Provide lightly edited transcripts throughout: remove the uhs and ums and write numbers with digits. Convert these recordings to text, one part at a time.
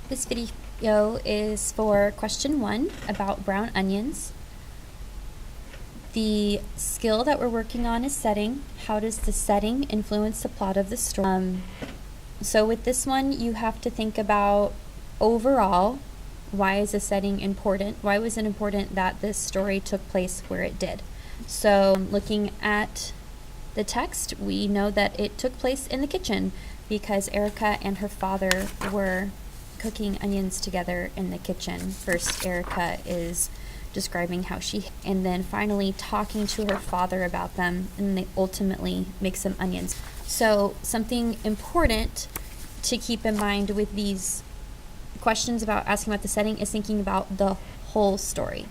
This video is for question 1 about brown onions. The skill that we're working on is setting. How does the setting influence the plot of the story? So with this one, you have to think about overall, why is the setting important? Why was it important that this story took place where it did? So looking at the text, we know that it took place in the kitchen because Erica and her father were cooking onions together in the kitchen. First, Erica is describing how she, and then finally talking to her father about them, and they ultimately make some onions. So something important to keep in mind with these questions about asking about the setting is thinking about the whole story,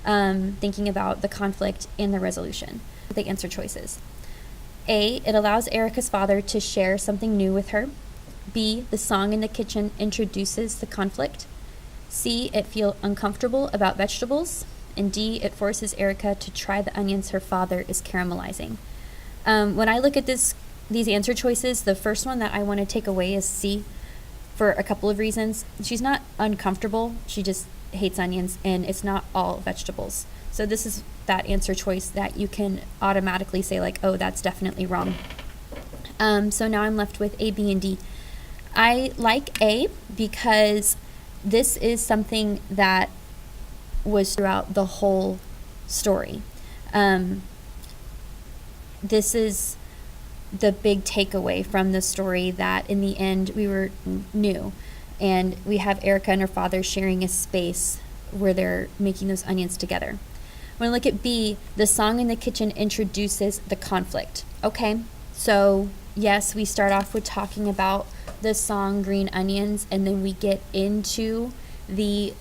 thinking about the conflict and the resolution. The answer choices. A, it allows Erica's father to share something new with her. B, the song in the kitchen introduces the conflict. C, it feels uncomfortable about vegetables. And D, it forces Erica to try the onions her father is caramelizing. When I look at these answer choices, the first one that I want to take away is C, for a couple of reasons. She's not uncomfortable, she just hates onions, and it's not all vegetables. So this is that answer choice that you can automatically say like, oh, that's definitely wrong. So now I'm left with A, B, and D. I like A because this is something that was throughout the whole story. This is the big takeaway from the story, that in the end we were new, and we have Erica and her father sharing a space where they're making those onions together. When I look at B, the song in the kitchen introduces the conflict. Okay, so yes, we start off with talking about the song Green Onions, and then we get into the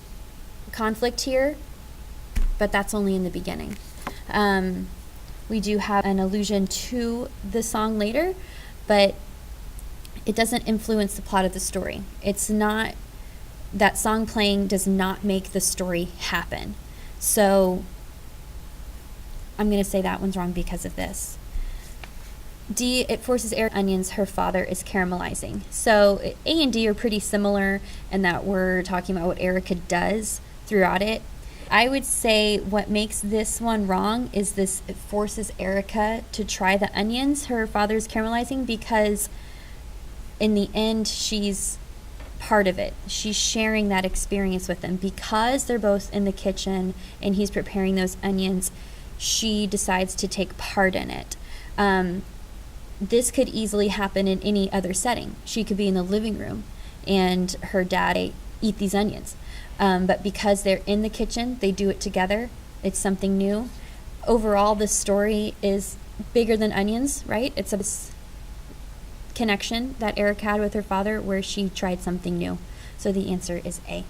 conflict here, but that's only in the beginning. We do have an allusion to the song later, but it doesn't influence the plot of the story. It's not, that song playing does not make the story happen. So I'm going to say that one's wrong because of this. D, it forces Erica onions her father is caramelizing. So A and D are pretty similar in that we're talking about what Erica does throughout it. I would say what makes this one wrong is this, it forces Erica to try the onions her father's caramelizing, because in the end she's part of it. She's sharing that experience with them because they're both in the kitchen and he's preparing those onions. She decides to take part in it. This could easily happen in any other setting. She could be in the living room and her dad eat these onions. But because they're in the kitchen, they do it together. It's something new. Overall, this story is bigger than onions, right? It's a connection that Eric had with her father where she tried something new. So the answer is A.